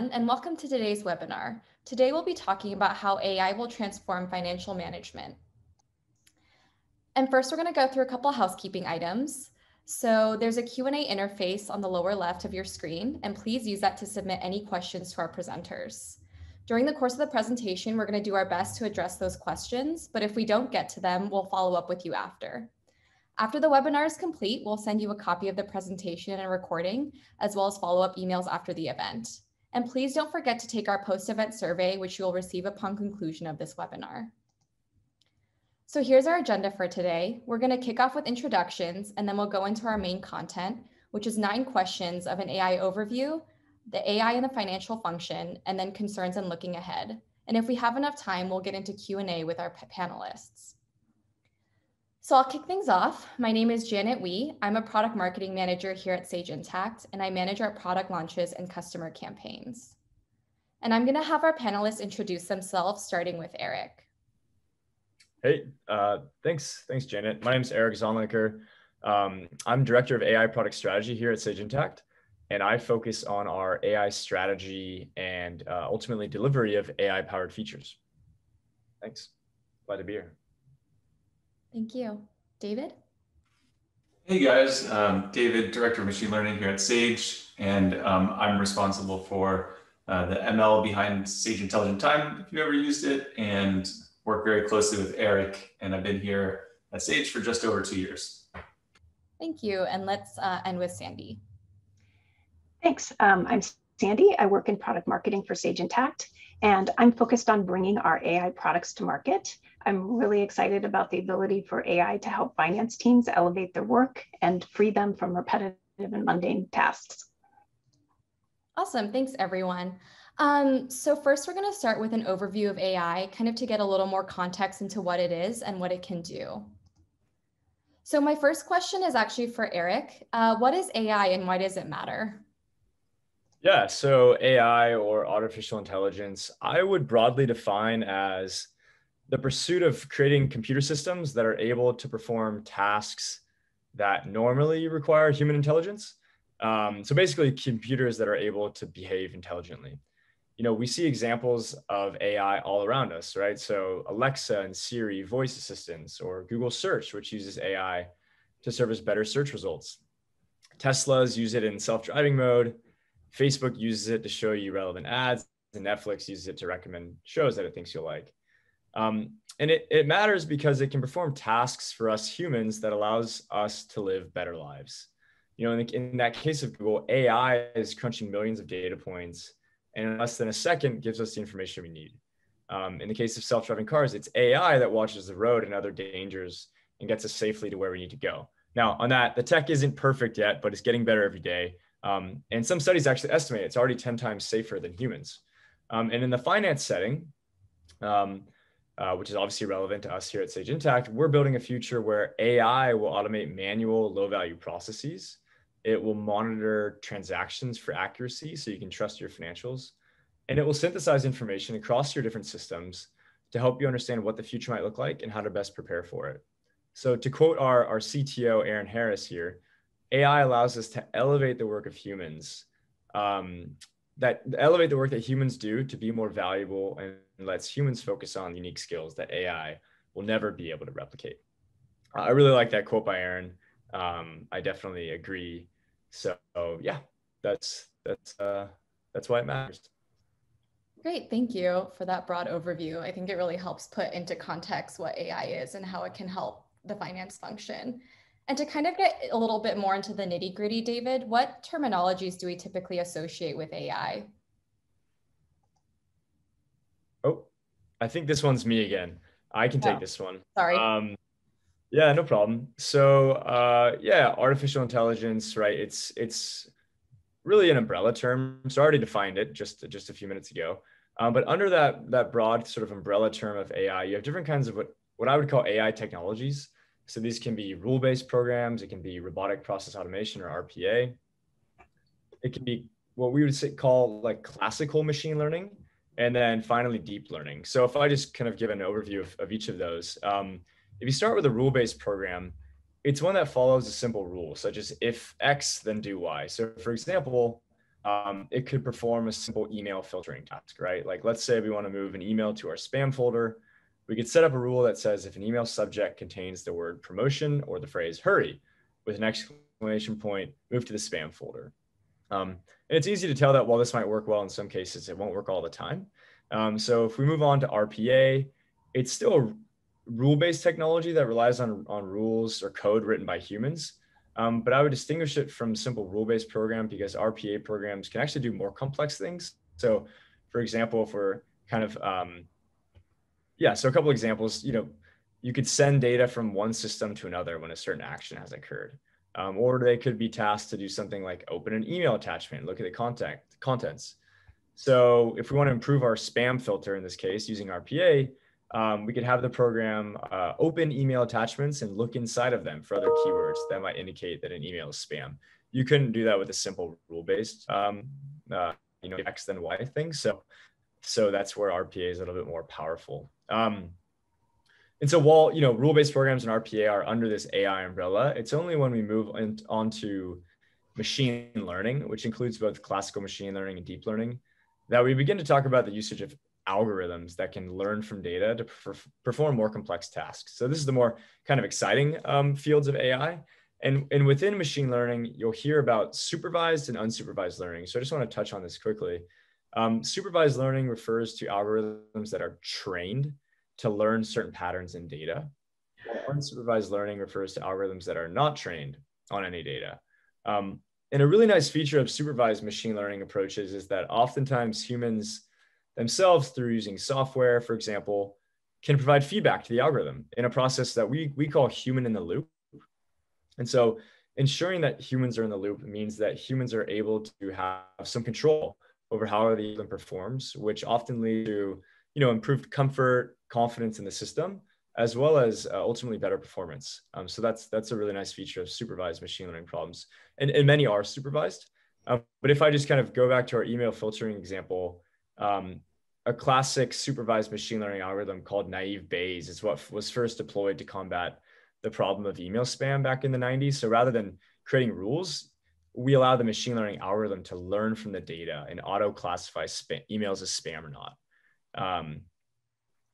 everyone, and welcome to today's webinar. Today we'll be talking about how AI will transform financial management. And first, we're going to go through a couple housekeeping items. So there's a Q&A interface on the lower left of your screen, and please use that to submit any questions to our presenters. During the course of the presentation, we're going to do our best to address those questions, but if we don't get to them, we'll follow up with you after. After the webinar is complete, we'll send you a copy of the presentation and recording, as well as follow-up emails after the event. And please don't forget to take our post-event survey, which you will receive upon conclusion of this webinar. So here's our agenda for today. We're going to kick off with introductions, and then we'll go into our main content, which is 9 questions of an AI overview, the AI and the financial function, and then concerns and looking ahead. And if we have enough time, we'll get into Q&A with our panelists. So I'll kick things off. My name is Janet Wee. I'm a product marketing manager here at Sage Intacct, and I manage our product launches and customer campaigns. And I'm going to have our panelists introduce themselves, starting with Eric. Hey, thanks, Janet. My name is Eric Zonlicker. I'm Director of AI Product Strategy here at Sage Intacct, and I focus on our AI strategy and ultimately delivery of AI-powered features. Thanks. Glad to be here. Thank you. David? Hey guys, David, Director of Machine Learning here at Sage, and I'm responsible for the ML behind Sage Intelligent Time, if you've ever used it, and work very closely with Eric, and I've been here at Sage for just over 2 years. Thank you, and let's end with Sandy. Thanks. I'm Sandy. I work in product marketing for Sage Intacct, and I'm focused on bringing our AI products to market. I'm really excited about the ability for AI to help finance teams elevate their work and free them from repetitive and mundane tasks. Awesome. Thanks, everyone. So first, we're going to start with an overview of AI, kind of to get a little more context into what it is and what it can do. So my first question is actually for Eric. What is AI and why does it matter? Yeah, so AI, or artificial intelligence, I would broadly define as the pursuit of creating computer systems that are able to perform tasks that normally require human intelligence. So basically computers that are able to behave intelligently. You know, we see examples of AI all around us, right? So Alexa and Siri voice assistants, or Google Search, which uses AI to service better search results. Teslas use it in self-driving mode. Facebook uses it to show you relevant ads, and Netflix uses it to recommend shows that it thinks you'll like. And it matters because it can perform tasks for us humans that allows us to live better lives. You know, in that case of Google, AI is crunching millions of data points, and in less than a second gives us the information we need. In the case of self-driving cars, it's AI that watches the road and other dangers and gets us safely to where we need to go. Now, on that, the tech isn't perfect yet, but it's getting better every day. And some studies actually estimate it's already 10 times safer than humans. And in the finance setting, which is obviously relevant to us here at Sage Intacct, we're building a future where AI will automate manual, low-value processes. It will monitor transactions for accuracy so you can trust your financials. And it will synthesize information across your different systems to help you understand what the future might look like and how to best prepare for it. So to quote our CTO, Aaron Harris here, AI allows us to elevate the work of humans, elevate the work that humans do to be more valuable, and lets humans focus on unique skills that AI will never be able to replicate. I really like that quote by Aaron. I definitely agree. So yeah, that's why it matters. Great, thank you for that broad overview. I think it really helps put into context what AI is and how it can help the finance function. And to kind of get a little bit more into the nitty-gritty, David, what terminologies do we typically associate with AI? Oh, I think this one's me again. I can take this one. Sorry. Yeah, no problem. So yeah, artificial intelligence, right? It's really an umbrella term. So I already defined it just a few minutes ago. But under that broad sort of umbrella term of AI, you have different kinds of what I would call AI technologies. So these can be rule-based programs. It can be robotic process automation, or RPA. It can be what we would call like classical machine learning, and then finally deep learning. So if I just kind of give an overview of each of those, if you start with a rule-based program, it's one that follows a simple rule, such as if X, then do Y. So for example, it could perform a simple email filtering task, right? Like let's say we want to move an email to our spam folder. We could set up a rule that says if an email subject contains the word promotion or the phrase hurry with an exclamation point, move to the spam folder. And it's easy to tell that while this might work well in some cases, it won't work all the time. So if we move on to RPA, it's still a rule-based technology that relies on rules or code written by humans. But I would distinguish it from simple rule-based program because RPA programs can actually do more complex things. So for example, if we're kind of, so a couple examples, you could send data from one system to another when a certain action has occurred. Or they could be tasked to do something like open an email attachment, look at the contents. So if we want to improve our spam filter in this case using RPA, we could have the program open email attachments and look inside of them for other keywords that might indicate that an email is spam. You couldn't do that with a simple rule-based, X then Y thing. So that's where RPA is a little bit more powerful. And so while, rule-based programs and RPA are under this AI umbrella, it's only when we move onto machine learning, which includes both classical machine learning and deep learning, that we begin to talk about the usage of algorithms that can learn from data to perform more complex tasks. So this is the more kind of exciting fields of AI. And within machine learning, you'll hear about supervised and unsupervised learning. So I just want to touch on this quickly. Supervised learning refers to algorithms that are trained to learn certain patterns in data. While unsupervised learning refers to algorithms that are not trained on any data. And a really nice feature of supervised machine learning approaches is that oftentimes humans themselves, through using software, for example, can provide feedback to the algorithm in a process that we call human in the loop. And so ensuring that humans are in the loop means that humans are able to have some control over how the algorithm performs, which often leads to improved comfort, confidence in the system, as well as ultimately better performance. So that's a really nice feature of supervised machine learning problems. And many are supervised. But if I just kind of go back to our email filtering example, a classic supervised machine learning algorithm called naive Bayes is what was first deployed to combat the problem of email spam back in the 90s. So rather than creating rules, we allow the machine learning algorithm to learn from the data and auto-classify emails as spam or not.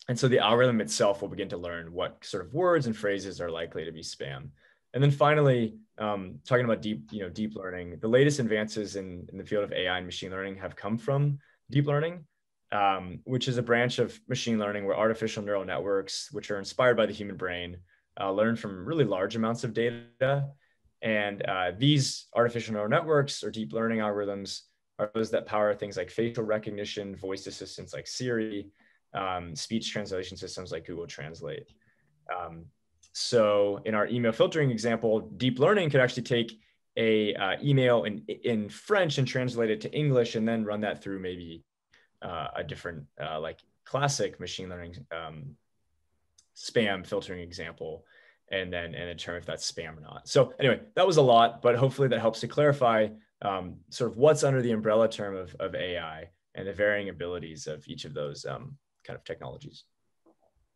And so the algorithm itself will begin to learn what sort of words and phrases are likely to be spam. And then finally, talking about deep learning, the latest advances in the field of AI and machine learning have come from deep learning, which is a branch of machine learning where artificial neural networks, which are inspired by the human brain, learn from really large amounts of data. And these artificial neural networks or deep learning algorithms are those that power things like facial recognition, voice assistants like Siri, speech translation systems like Google Translate. So in our email filtering example, deep learning could actually take a email in French and translate it to English and then run that through maybe a different like classic machine learning spam filtering example and then determine if that's spam or not. So anyway, that was a lot, but hopefully that helps to clarify sort of what's under the umbrella term of AI and the varying abilities of each of those kind of technologies.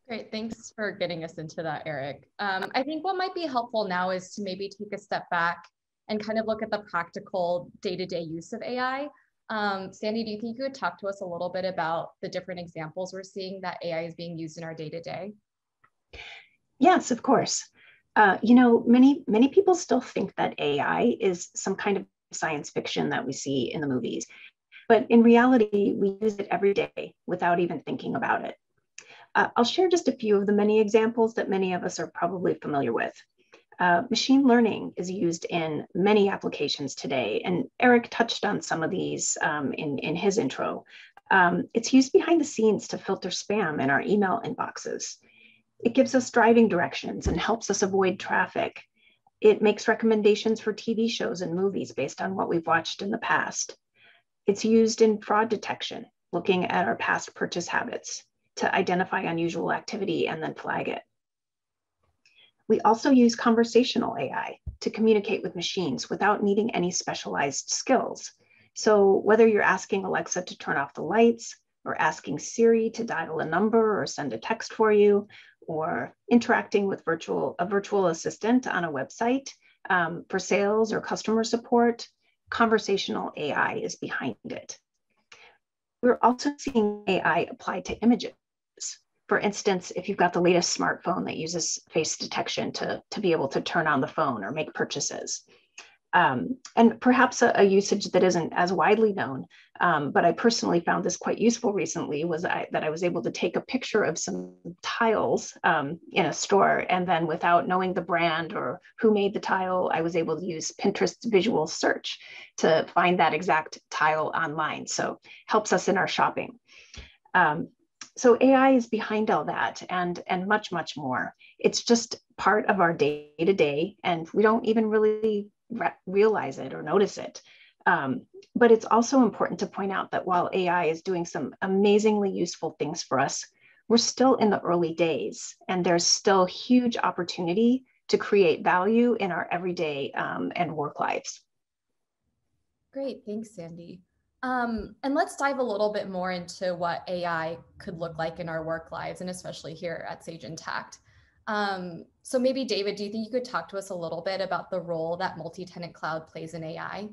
Great, thanks for getting us into that, Eric. I think what might be helpful now is to maybe take a step back and kind of look at the practical day-to-day use of AI. Sandy, do you think you would talk to us a little bit about the different examples we're seeing that AI is being used in our day-to-day? Yes, of course. Many people still think that AI is some kind of science fiction that we see in the movies, but in reality, we use it every day without even thinking about it. I'll share just a few of the many examples that many of us are probably familiar with. Machine learning is used in many applications today, and Eric touched on some of these in his intro. It's used behind the scenes to filter spam in our email inboxes. It gives us driving directions and helps us avoid traffic. It makes recommendations for TV shows and movies based on what we've watched in the past. It's used in fraud detection, looking at our past purchase habits to identify unusual activity and then flag it. We also use conversational AI to communicate with machines without needing any specialized skills. So whether you're asking Alexa to turn off the lights, or asking Siri to dial a number or send a text for you, or interacting with a virtual assistant on a website for sales or customer support, conversational AI is behind it. We're also seeing AI applied to images. For instance, if you've got the latest smartphone that uses face detection to be able to turn on the phone or make purchases. And perhaps a usage that isn't as widely known, but I personally found this quite useful recently, was that I was able to take a picture of some tiles in a store, and then without knowing the brand or who made the tile, I was able to use Pinterest visual search to find that exact tile online. So helps us in our shopping. So AI is behind all that and much, much more. It's just part of our day-to-day, and we don't even really realize it or notice it. But it's also important to point out that while AI is doing some amazingly useful things for us, we're still in the early days, and there's still huge opportunity to create value in our everyday and work lives. Great, thanks, Sandy. And let's dive a little bit more into what AI could look like in our work lives, and especially here at Sage Intacct. So maybe David, do you think you could talk to us a little bit about the role that multi-tenant cloud plays in AI?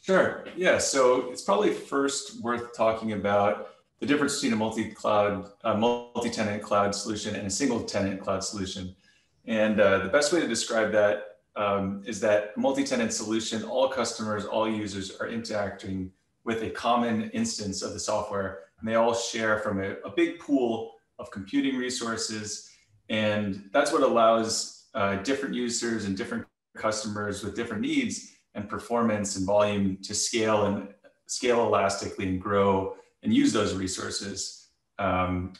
Sure, yeah, so it's probably first worth talking about the difference between a multi-tenant cloud solution and a single tenant cloud solution. And the best way to describe that is that a multi-tenant solution, all customers, all users are interacting with a common instance of the software, and they all share from a big pool of computing resources. And that's what allows different users and different customers with different needs and performance and volume to scale elastically and grow and use those resources.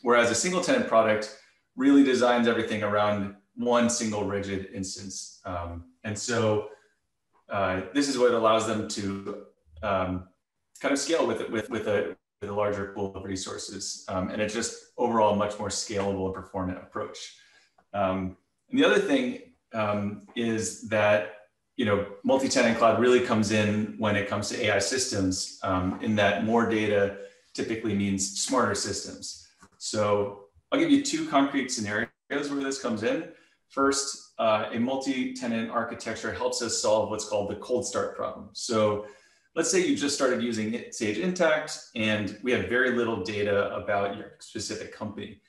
Whereas a single tenant product really designs everything around one single rigid instance. And so this is what allows them to kind of scale with a larger pool of resources. And it's just overall a much more scalable and performant approach. And the other thing is that, multi-tenant cloud really comes in when it comes to AI systems, in that more data typically means smarter systems. So I'll give you two concrete scenarios where this comes in. First, a multi-tenant architecture helps us solve what's called the cold start problem. So let's say you just started using Sage Intacct and we have very little data about your specific company.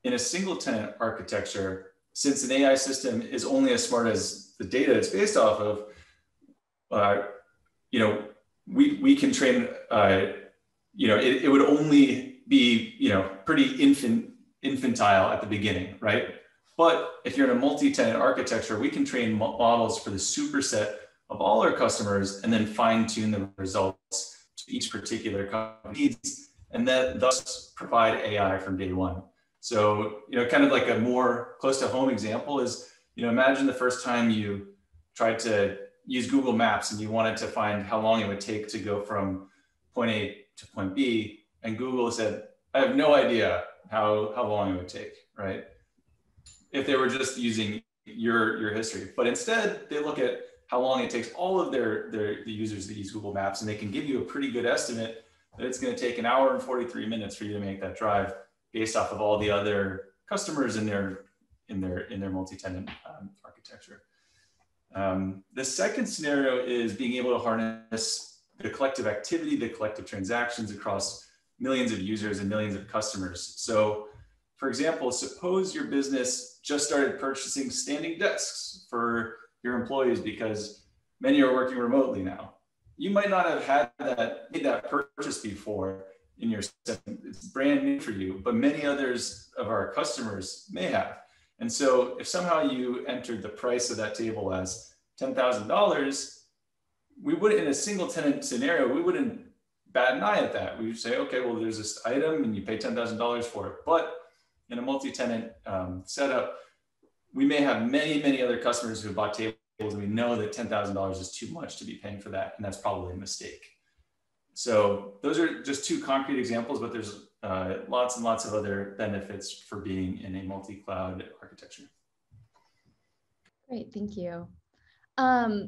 In a single tenant architecture, since an AI system is only as smart as the data it's based off of, we can train, it would only be, pretty infantile at the beginning, right? But if you're in a multi-tenant architecture, we can train models for the superset of all our customers and then fine tune the results to each particular company's needs, and then thus provide AI from day one. So, kind of like a more close to home example is, imagine the first time you tried to use Google Maps and you wanted to find how long it would take to go from point A to point B, and Google said, I have no idea how long it would take, right? If they were just using your history. But instead, they look at how long it takes all of the users that use Google Maps, and they can give you a pretty good estimate that it's going to take 1 hour and 43 minutes for you to make that drive based off of all the other customers in their multi-tenant architecture. The second scenario is being able to harness the collective activity, the collective transactions across millions of users and millions of customers. So, for example, suppose your business just started purchasing standing desks for your employees because many are working remotely now. You might not have made that purchase before in your system. It's brand new for you, but many others of our customers may have. And so if somehow you entered the price of that table as $10,000, we wouldn't, in a single tenant scenario, we wouldn't bat an eye at that. We would say, okay, well, there's this item and you pay $10,000 for it. But in a multi-tenant setup, we may have many, many other customers who bought tables, and we know that $10,000 is too much to be paying for that, and that's probably a mistake. So those are just two concrete examples, but there's lots and lots of other benefits for being in a multi-cloud architecture. Great, thank you.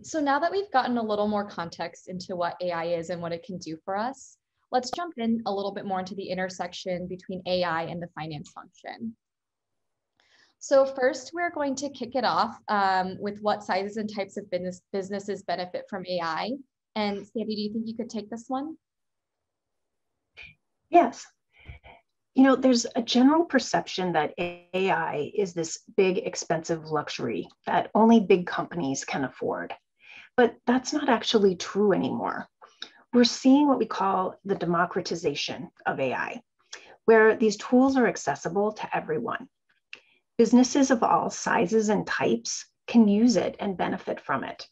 So now that we've gotten a little more context into what AI is and what it can do for us, let's jump in a little bit more into the intersection between AI and the finance function. So first, we're going to kick it off with what sizes and types of businesses benefit from AI. And Sandy, do you think you could take this one? Yes. You know, there's a general perception that AI is this big, expensive luxury that only big companies can afford. But that's not actually true anymore. We're seeing what we call the democratization of AI, where these tools are accessible to everyone. Businesses of all sizes and types can use it and benefit from it.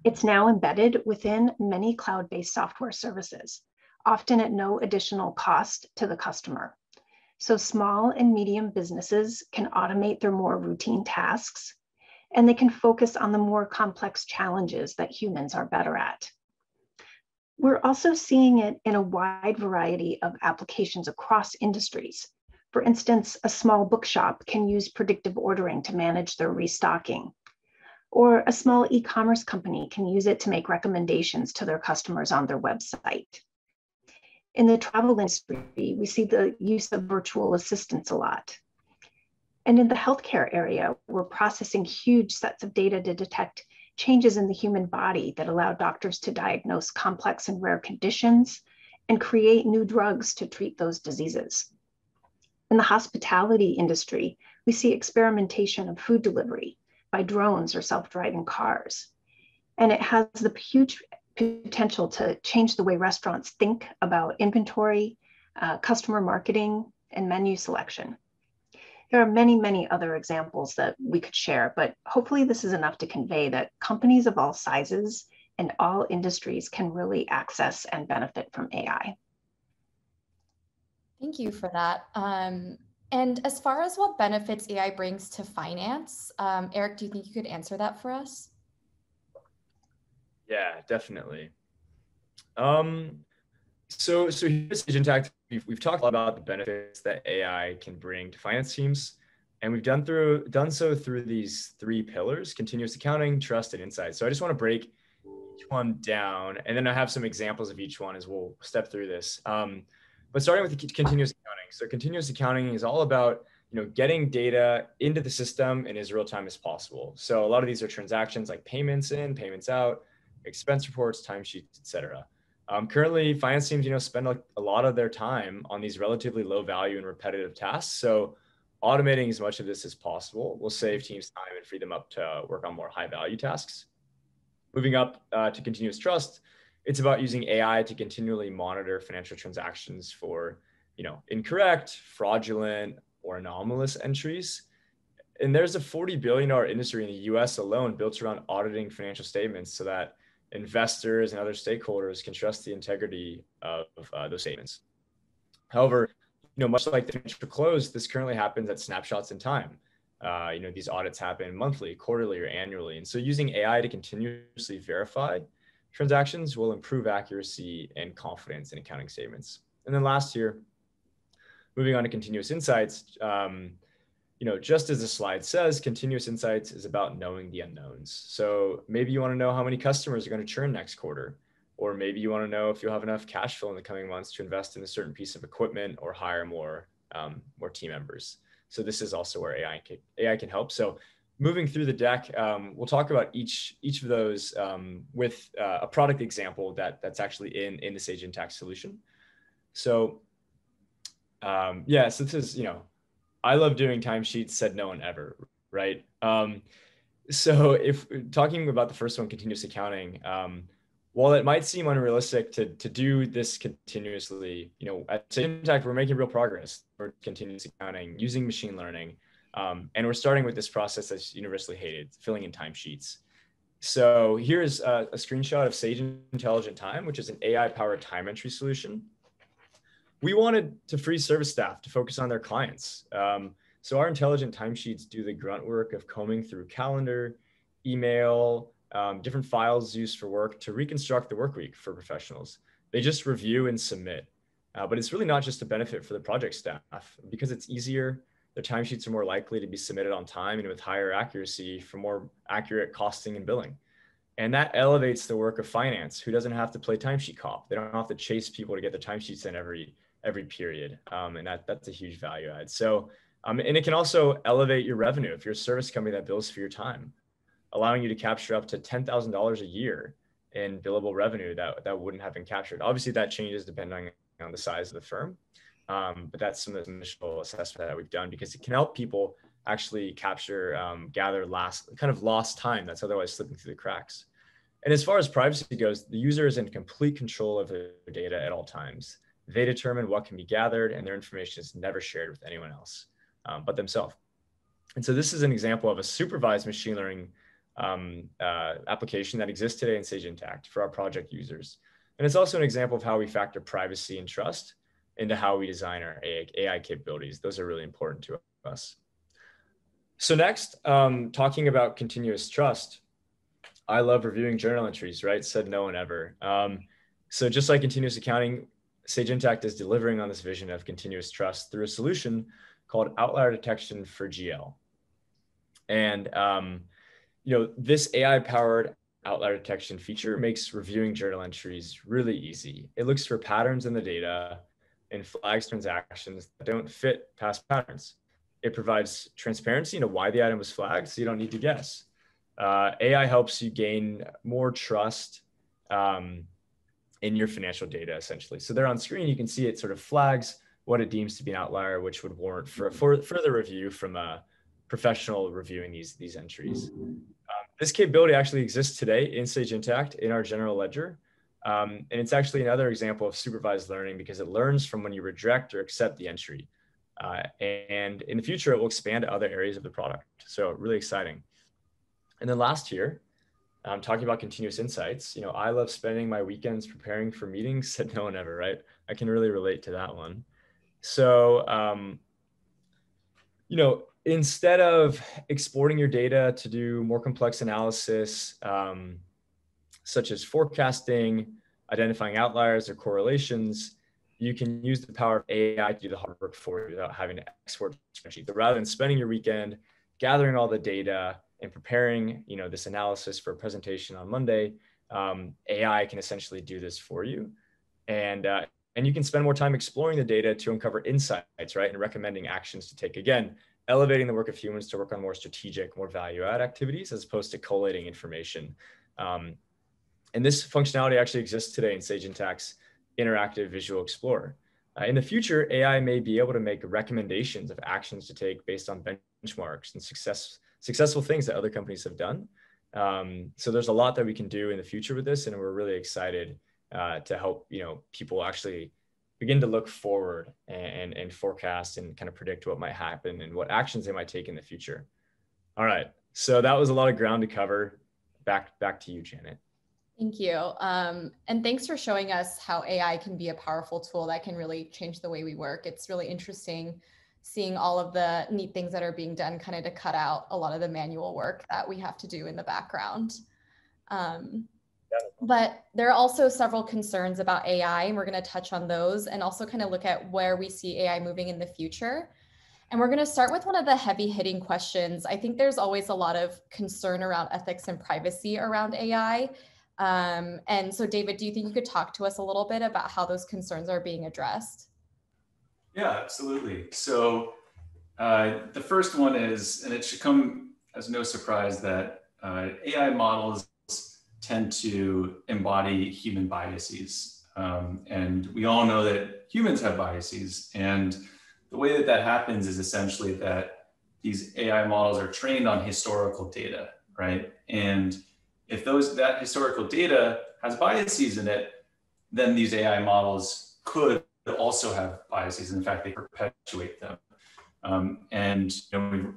It's now embedded within many cloud-based software services, often at no additional cost to the customer. So small and medium businesses can automate their more routine tasks, and they can focus on the more complex challenges that humans are better at. We're also seeing it in a wide variety of applications across industries. For instance, a small bookshop can use predictive ordering to manage their restocking, or a small e-commerce company can use it to make recommendations to their customers on their website. In the travel industry, we see the use of virtual assistants a lot. And in the healthcare area, we're processing huge sets of data to detect changes in the human body that allow doctors to diagnose complex and rare conditions and create new drugs to treat those diseases. In the hospitality industry, we see experimentation of food delivery by drones or self-driving cars. And it has the huge potential to change the way restaurants think about inventory, customer marketing, and menu selection. There are many, many other examples that we could share, but hopefully this is enough to convey that companies of all sizes and all industries can really access and benefit from AI. Thank you for that. And as far as what benefits AI brings to finance, Eric, do you think you could answer that for us? Yeah, definitely. So here at Sage Intacct, we've talked a lot about the benefits that AI can bring to finance teams, and we've done so through these three pillars: continuous accounting, trust, and insight. So I just want to break each one down, and then I have some examples of each one as we'll step through this. But starting with the continuous accounting. So continuous accounting is all about getting data into the system in as real time as possible. So a lot of these are transactions like payments in, payments out, expense reports, timesheets, etc. Currently, finance teams, spend a lot of their time on these relatively low value and repetitive tasks. So automating as much of this as possible will save teams time and free them up to work on more high value tasks. Moving up to continuous trust, it's about using AI to continually monitor financial transactions for, incorrect, fraudulent, or anomalous entries. And there's a $40 billion industry in the US alone built around auditing financial statements so that investors and other stakeholders can trust the integrity of those statements. However, much like the financial close, this currently happens at snapshots in time. These audits happen monthly, quarterly, or annually. And so using AI to continuously verify transactions will improve accuracy and confidence in accounting statements. And then last year, moving on to continuous insights, just as the slide says, continuous insights is about knowing the unknowns. So maybe you want to know how many customers are going to churn next quarter, or maybe you want to know if you'll have enough cash flow in the coming months to invest in a certain piece of equipment or hire more team members. So this is also where AI can help. So moving through the deck, we'll talk about each of those with a product example that's actually in the Sage Intacct solution. So so this is, I love doing timesheets, said no one ever, right? So if talking about the first one, continuous accounting, while it might seem unrealistic to do this continuously, at Sage Intacct, we're making real progress for continuous accounting using machine learning. And we're starting with this process that's universally hated, filling in timesheets. So here's a screenshot of Sage Intelligent Time, which is an AI-powered time entry solution. We wanted to free service staff to focus on their clients. So our intelligent timesheets do the grunt work of combing through calendar, email, different files used for work to reconstruct the work week for professionals. They just review and submit. But it's really not just a benefit for the project staff. Because it's easier, their timesheets are more likely to be submitted on time and with higher accuracy for more accurate costing and billing. And that elevates the work of finance, who doesn't have to play timesheet cop. They don't have to chase people to get their timesheets in every period. And that's a huge value add. So And it can also elevate your revenue if you're a service company that bills for your time, allowing you to capture up to $10,000 a year in billable revenue that wouldn't have been captured. Obviously, that changes depending on the size of the firm. But that's some of the initial assessment that we've done, because it can help people actually capture, gather lost time that's otherwise slipping through the cracks. And as far as privacy goes, the user is in complete control of their data at all times. They determine what can be gathered, and their information is never shared with anyone else but themselves. And so this is an example of a supervised machine learning application that exists today in Sage Intacct for our project users. And it's also an example of how we factor privacy and trust into how we design our AI capabilities. Those are really important to us. So next, talking about continuous trust. I love reviewing journal entries, right? Said no one ever. So just like continuous accounting, Sage Intacct is delivering on this vision of continuous trust through a solution called outlier detection for GL. And this AI-powered outlier detection feature makes reviewing journal entries really easy. It looks for patterns in the data and flags transactions that don't fit past patterns. It provides transparency into why the item was flagged, so you don't need to guess. AI helps you gain more trust in your financial data, essentially. So there on screen, you can see it sort of flags what it deems to be an outlier, which would warrant for further review from a professional reviewing these entries. This capability actually exists today in Sage Intacct in our general ledger. And it's actually another example of supervised learning, because it learns from when you reject or accept the entry. And in the future, it will expand to other areas of the product. So really exciting. And then last year, talking about continuous insights, I love spending my weekends preparing for meetings. Said no one ever, right? I can really relate to that one. So, instead of exporting your data to do more complex analysis, such as forecasting, identifying outliers or correlations, you can use the power of AI to do the hard work for you without having to export a spreadsheet. But rather than spending your weekend gathering all the data and preparing, this analysis for a presentation on Monday, AI can essentially do this for you. And you can spend more time exploring the data to uncover insights, right? And recommending actions to take. Again, elevating the work of humans to work on more strategic, more value-add activities as opposed to collating information. And this functionality actually exists today in Sage Intacct's interactive visual explorer. In the future, AI may be able to make recommendations of actions to take based on benchmarks and successful things that other companies have done. So there's a lot that we can do in the future with this, and we're really excited to help people actually begin to look forward and forecast and kind of predict what might happen and what actions they might take in the future. All right, so that was a lot of ground to cover. Back to you, Janet. Thank you. And thanks for showing us how AI can be a powerful tool that can really change the way we work. It's really interesting seeing all of the neat things that are being done kind of to cut out a lot of the manual work that we have to do in the background. But there are also several concerns about AI, and we're going to touch on those and also kind of look at where we see AI moving in the future. And we're going to start with one of the heavy hitting questions. I think there's always a lot of concern around ethics and privacy around AI. And so, David, do you think you could talk to us a little bit about how those concerns are being addressed? Yeah, absolutely. So the first one is, and it should come as no surprise that AI models tend to embody human biases. And we all know that humans have biases. And the way that that happens is essentially that these AI models are trained on historical data, right? And if that historical data has biases in it, then these AI models could also have biases. In fact, they perpetuate them. And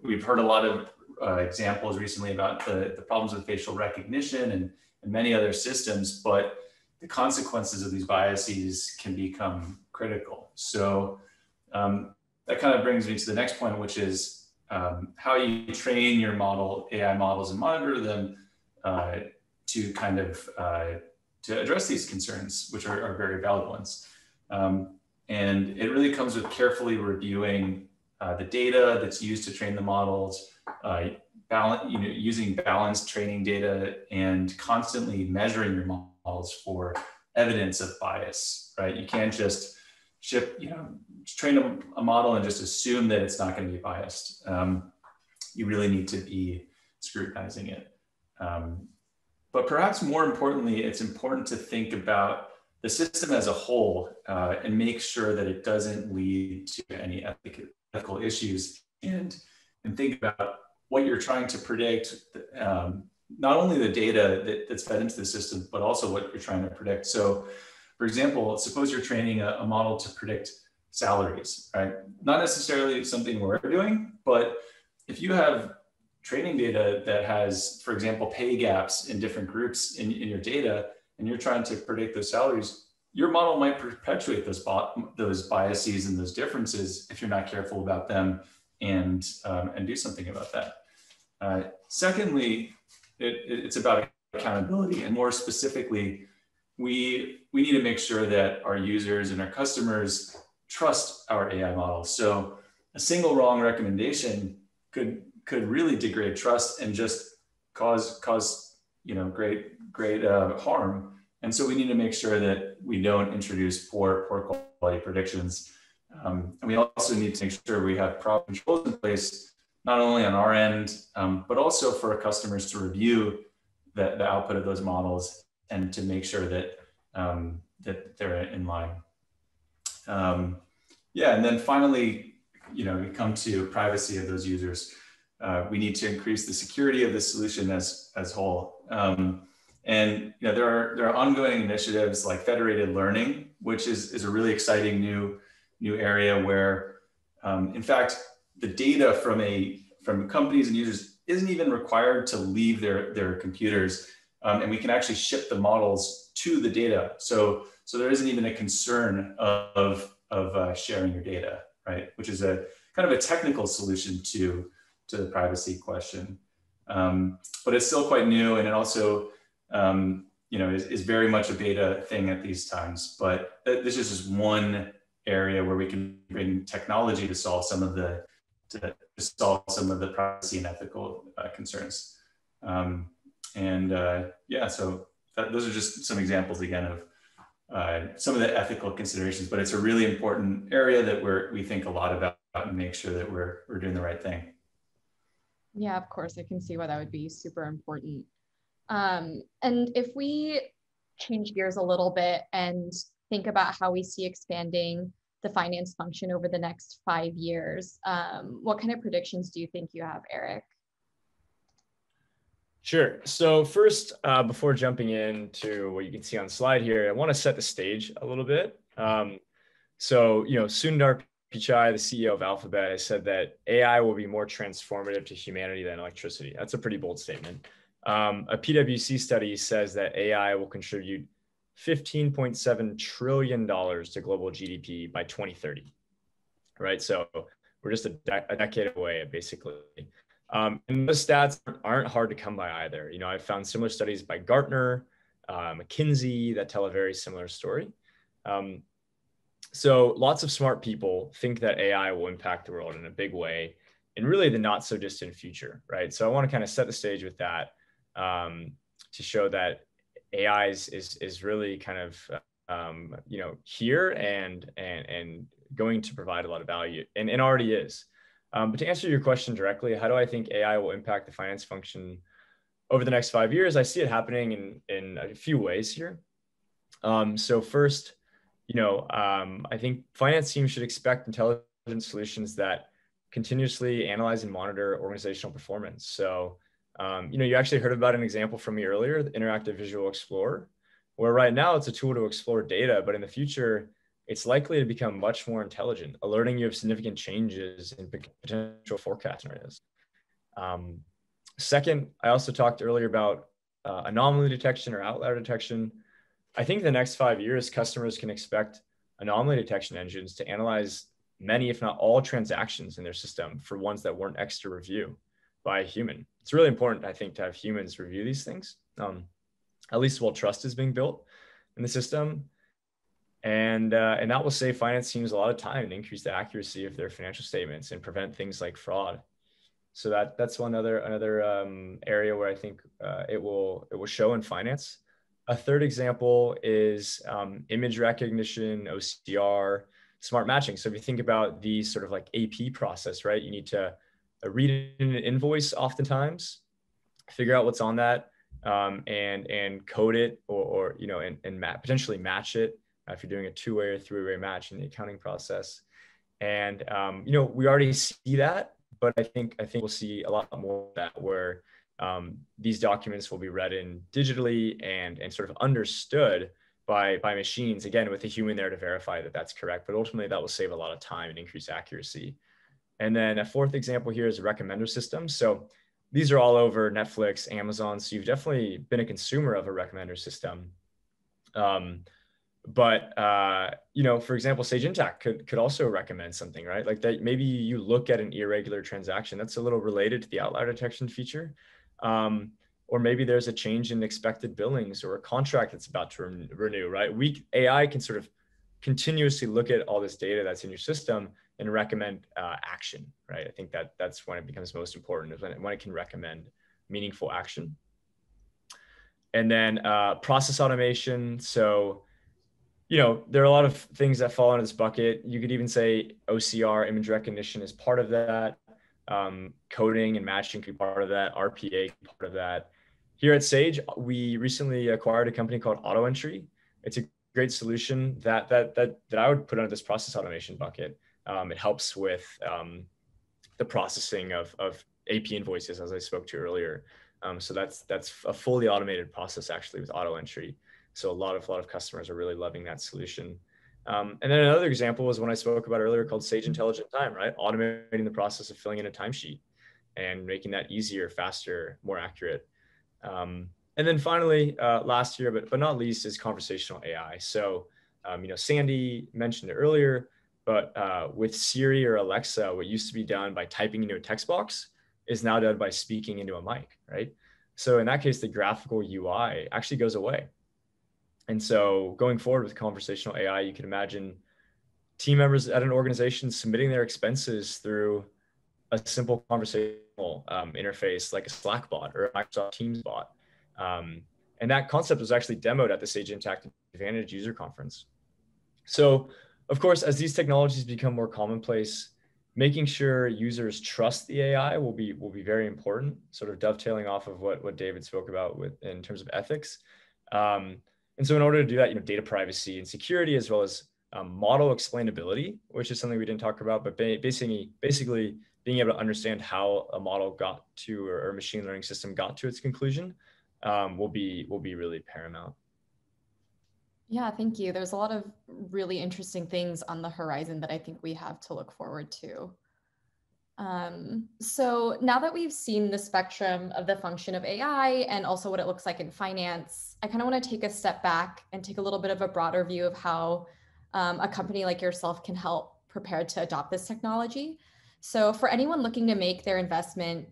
we've heard a lot of examples recently about the problems with facial recognition and many other systems, but the consequences of these biases can become critical. So that kind of brings me to the next point, which is how you train your AI models and monitor them to kind of to address these concerns, which are very valid ones. And it really comes with carefully reviewing the data that's used to train the models, using balanced training data, and constantly measuring your models for evidence of bias, right? You can't just train a model and just assume that it's not going to be biased. You really need to be scrutinizing it. But perhaps more importantly, it's important to think about the system as a whole and make sure that it doesn't lead to any ethical issues, and think about what you're trying to predict, not only the data that's fed into the system, but also what you're trying to predict. So for example, suppose you're training a model to predict salaries, right? Not necessarily something we're doing, but if you have training data that has, for example, pay gaps in different groups in your data, and you're trying to predict those salaries, your model might perpetuate those biases and those differences if you're not careful about them and do something about that. Secondly, it's about accountability, and more specifically, we need to make sure that our users and our customers trust our AI models. So a single wrong recommendation could really degrade trust and just cause great harm. And so we need to make sure that we don't introduce poor quality predictions. And we also need to make sure we have proper controls in place, not only on our end, but also for our customers to review the output of those models and to make sure that that they're in line. And then finally, we come to privacy of those users. We need to increase the security of the solution as whole. And there are ongoing initiatives like federated learning, which is a really exciting new area where, in fact, the data from companies and users isn't even required to leave their computers, and we can actually ship the models to the data. So there isn't even a concern of sharing your data, right? Which is a kind of a technical solution to the privacy question, but it's still quite new, and it also is very much a beta thing at these times. But this is just one area where we can bring technology to solve some of the privacy and ethical concerns. So those are just some examples again of some of the ethical considerations. But it's a really important area that we think a lot about and make sure that we're doing the right thing. Yeah, of course, I can see why that would be super important. And if we change gears a little bit and think about how we see expanding the finance function over the next 5 years, what kind of predictions do you think you have, Eric? Sure. So first, before jumping into what you can see on the slide here, I want to set the stage a little bit. Sundar Pichai, the CEO of Alphabet, has said that AI will be more transformative to humanity than electricity. That's a pretty bold statement. A PwC study says that AI will contribute $15.7 trillion to global GDP by 2030, right? So we're just a decade away, basically. And those stats aren't hard to come by either. I've found similar studies by Gartner, McKinsey that tell a very similar story. So lots of smart people think that AI will impact the world in a big way in really the not so distant future, right? So I want to kind of set the stage with that to show that AI is really kind of here and going to provide a lot of value, and already is. But to answer your question directly, how do I think AI will impact the finance function over the next 5 years? I see it happening in a few ways here. So first, I think finance teams should expect intelligent solutions that continuously analyze and monitor organizational performance. So, you actually heard about an example from me earlier, the Interactive Visual Explorer, where right now it's a tool to explore data, but in the future, it's likely to become much more intelligent, alerting you of significant changes in potential forecast areas. Second, I also talked earlier about anomaly detection or outlier detection. I think the next 5 years, customers can expect anomaly detection engines to analyze many, if not all, transactions in their system for ones that weren't extra review by a human. It's really important, I think, to have humans review these things, at least while trust is being built in the system. And that will save finance teams a lot of time and increase the accuracy of their financial statements and prevent things like fraud. So that's one another area where I think it will show in finance. A third example is image recognition, OCR. smart matching. So if you think about the sort of like AP process, right, you need to read an invoice oftentimes, figure out what's on that, and code it, or you know, and potentially match it if you're doing a two-way or three-way match in the accounting process. And you know, we already see that, but I think we'll see a lot more of that, where these documents will be read in digitally and sort of understood by machines, again, with a human there to verify that that's correct. But ultimately, that will save a lot of time and increase accuracy. And then a fourth example here is a recommender system. So these are all over Netflix, Amazon. So you've definitely been a consumer of a recommender system. You know, for example, Sage Intacct could also recommend something, right? Like that, maybe you look at an irregular transaction that's a little related to the outlier detection feature. Or maybe there's a change in expected billings or a contract that's about to renew, right? AI can sort of continuously look at all this data that's in your system and recommend action, right? I think that's when it becomes most important, is when it can recommend meaningful action. And then process automation. So, you know, there are a lot of things that fall into this bucket. You could even say OCR, image recognition, is part of that. Coding and matching could be part of that. RPA could be part of that. Here at Sage, we recently acquired a company called AutoEntry. It's a great solution that I would put under this process automation bucket. It helps with the processing of AP invoices, as I spoke to earlier. So that's a fully automated process, actually, with AutoEntry. So a lot of customers are really loving that solution. And then another example was one I spoke about earlier, called Sage Intelligent Time, right? Automating the process of filling in a timesheet and making that easier, faster, more accurate. And then finally, last year, but not least, is conversational AI. So, you know, Sandy mentioned it earlier, but with Siri or Alexa, what used to be done by typing into a text box is now done by speaking into a mic, right? So in that case, the graphical UI actually goes away. And so going forward with conversational AI, you can imagine team members at an organization submitting their expenses through a simple conversational interface like a Slack bot or a Microsoft Teams bot. And that concept was actually demoed at the Sage Intacct Advantage user conference. So, of course, as these technologies become more commonplace, making sure users trust the AI will be very important, sort of dovetailing off of what David spoke about in terms of ethics. And so in order to do that, you know, data privacy and security, as well as model explainability, which is something we didn't talk about, but basically being able to understand how a model got to, or a machine learning system got to its conclusion, will be really paramount. Yeah, thank you. There's a lot of really interesting things on the horizon that I think we have to look forward to. So now that we've seen the spectrum of the function of AI and also what it looks like in finance, I kind of want to take a step back and take a little bit of a broader view of how a company like yourself can help prepare to adopt this technology. So for anyone looking to make their investment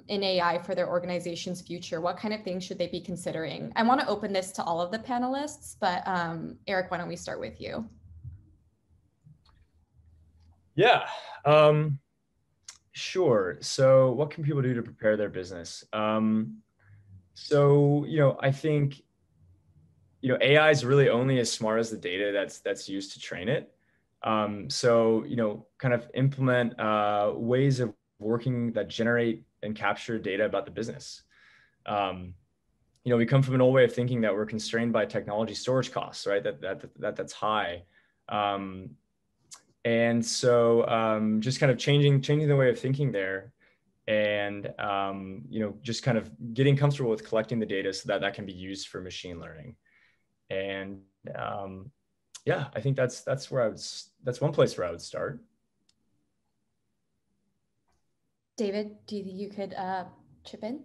in AI for their organization's future, what kind of things should they be considering? I want to open this to all of the panelists, but Eric, why don't we start with you? Yeah. Sure. So what can people do to prepare their business? So, you know, I think, you know, AI is really only as smart as the data that's used to train it. So, you know, kind of implement ways of working that generate and capture data about the business. You know, we come from an old way of thinking that we're constrained by technology storage costs, right? That's high. And so just kind of changing the way of thinking there, and you know, just kind of getting comfortable with collecting the data so that can be used for machine learning. And yeah, I think that's one place where I would start. David, do you think you could chip in?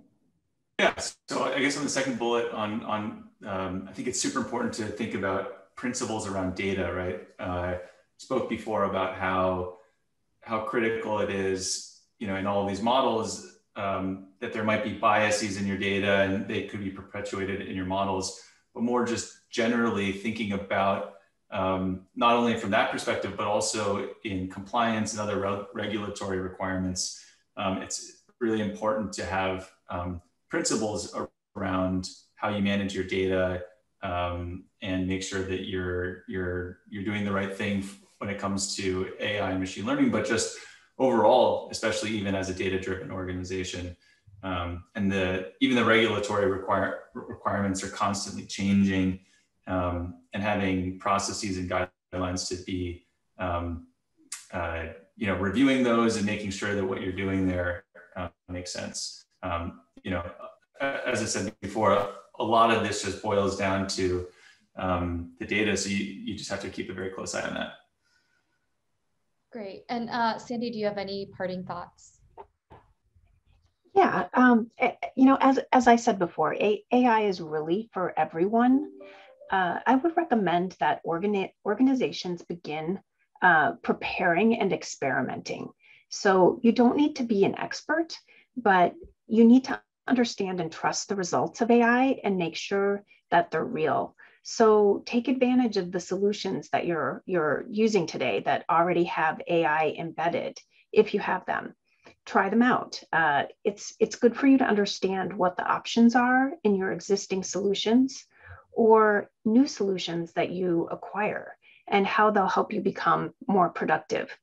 Yeah, so I guess on the second bullet I think it's super important to think about principles around data, right? Spoke before about how critical it is, you know, in all of these models, that there might be biases in your data and they could be perpetuated in your models, but more just generally thinking about not only from that perspective, but also in compliance and other regulatory requirements. It's really important to have principles around how you manage your data and make sure that you're doing the right thing when it comes to AI and machine learning, but just overall, especially even as a data-driven organization. And even the regulatory requirements are constantly changing, and having processes and guidelines to be, reviewing those and making sure that what you're doing there makes sense. As I said before, a lot of this just boils down to the data. So you just have to keep a very close eye on that. Great. And Sandy, do you have any parting thoughts? Yeah, as I said before, AI is really for everyone. I would recommend that organizations begin preparing and experimenting. So you don't need to be an expert, but you need to understand and trust the results of AI and make sure that they're real. So take advantage of the solutions that you're using today that already have AI embedded, if you have them. Try them out. It's good for you to understand what the options are in your existing solutions or new solutions that you acquire and how they'll help you become more productive.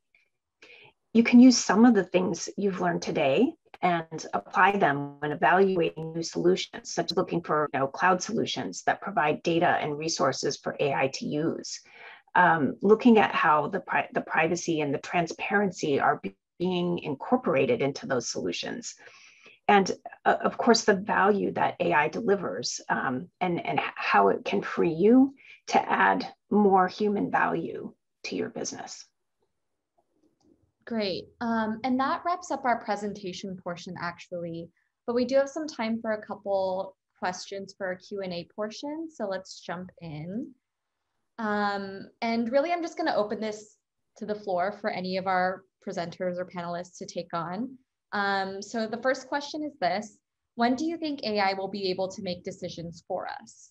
You can use some of the things you've learned today and apply them when evaluating new solutions, such as looking for cloud solutions that provide data and resources for AI to use. Looking at how the privacy and the transparency are being incorporated into those solutions. And of course, the value that AI delivers, and how it can free you to add more human value to your business. Great. And that wraps up our presentation portion, actually. But we do have some time for a couple questions for our Q&A portion. So let's jump in. And really, I'm just going to open this to the floor for any of our presenters or panelists to take on. So the first question is this: when do you think AI will be able to make decisions for us?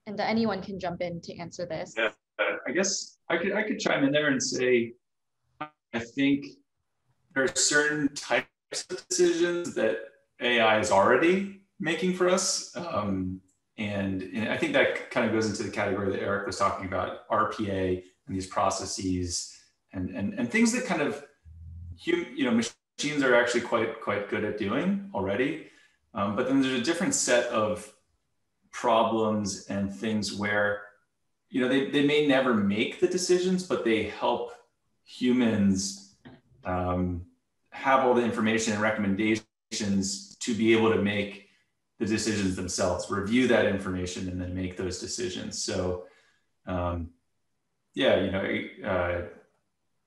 And anyone can jump in to answer this. Yeah, I guess I could chime in there and say, I think there are certain types of decisions that AI is already making for us. And I think that kind of goes into the category that Eric was talking about, RPA and these processes and things that kind of, machines are actually quite good at doing already. But then there's a different set of problems and things where, they may never make the decisions, but they help humans have all the information and recommendations to be able to make the decisions themselves, review that information, and then make those decisions. So,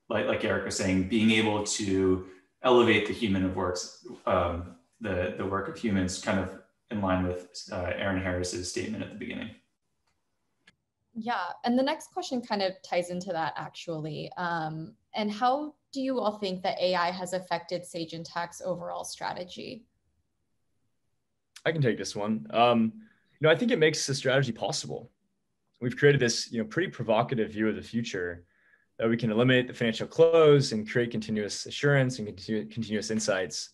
like Eric was saying, being able to elevate the human of works, the work of humans, kind of in line with Aaron Harris's statement at the beginning. Yeah, and the next question kind of ties into that, actually. And how do you all think that AI has affected Sage Intacct's overall strategy? I can take this one. I think it makes the strategy possible. We've created this, pretty provocative view of the future that we can eliminate the financial close and create continuous assurance and continuous insights.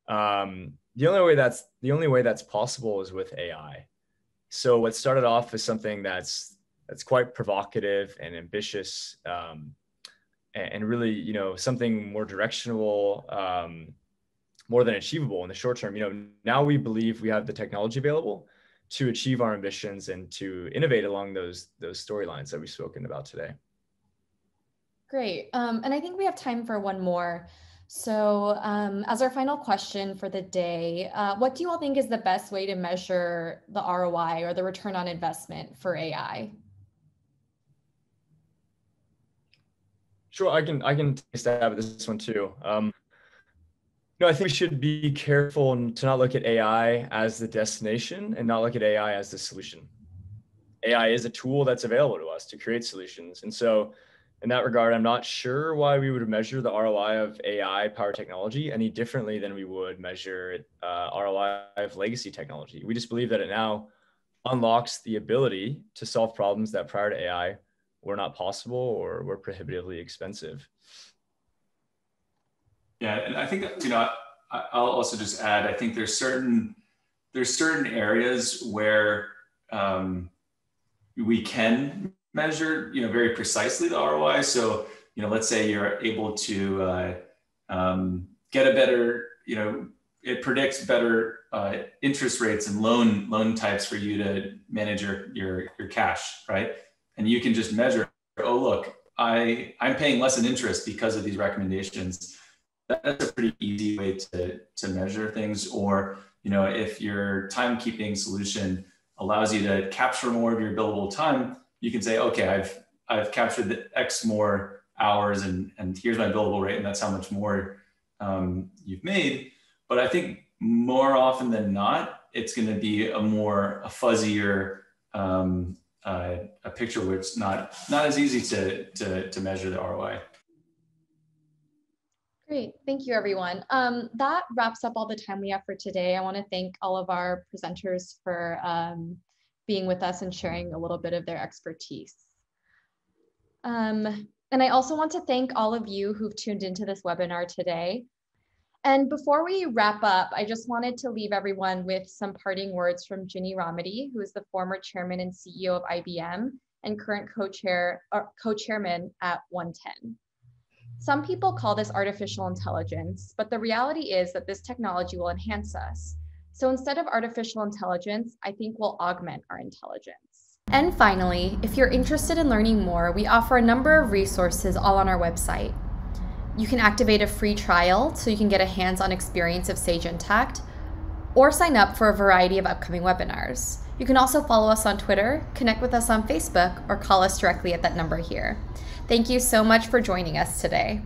The only way that's possible is with AI. So what started off as something that's quite provocative and ambitious, and really, something more directional, more than achievable in the short term. Now we believe we have the technology available to achieve our ambitions and to innovate along those storylines that we've spoken about today. Great. And I think we have time for one more. So as our final question for the day, what do you all think is the best way to measure the ROI or the return on investment for AI? Sure, I can take a stab at this one too. I think we should be careful to not look at AI as the destination and not look at AI as the solution. AI is a tool that's available to us to create solutions. And so in that regard, I'm not sure why we would measure the ROI of AI-powered technology any differently than we would measure ROI of legacy technology. We just believe that it now unlocks the ability to solve problems that prior to AI were not possible or were prohibitively expensive. Yeah, and I think I'll also just add, I think there's certain areas where we can measure, very precisely the ROI. So, let's say you're able to get a better, it predicts better interest rates and loan types for you to manage your cash, right? And you can just measure, oh, look, I'm paying less in interest because of these recommendations. That's a pretty easy way to measure things. Or, if your timekeeping solution allows you to capture more of your billable time, you can say, okay, I've captured the X more hours and here's my billable rate, and that's how much more you've made. But I think more often than not, it's going to be a fuzzier a picture where it's not as easy to measure the ROI. Great, thank you everyone. That wraps up all the time we have for today. I want to thank all of our presenters for being with us and sharing a little bit of their expertise. And I also want to thank all of you who've tuned into this webinar today. And before we wrap up, I just wanted to leave everyone with some parting words from Ginny Rometty, who is the former chairman and CEO of IBM and current co-chairman at 110. Some people call this artificial intelligence, but the reality is that this technology will enhance us. So instead of artificial intelligence, I think we'll augment our intelligence. And finally, if you're interested in learning more, we offer a number of resources all on our website. You can activate a free trial so you can get a hands-on experience of Sage Intacct, or sign up for a variety of upcoming webinars. You can also follow us on Twitter, connect with us on Facebook, or call us directly at that number here. Thank you so much for joining us today.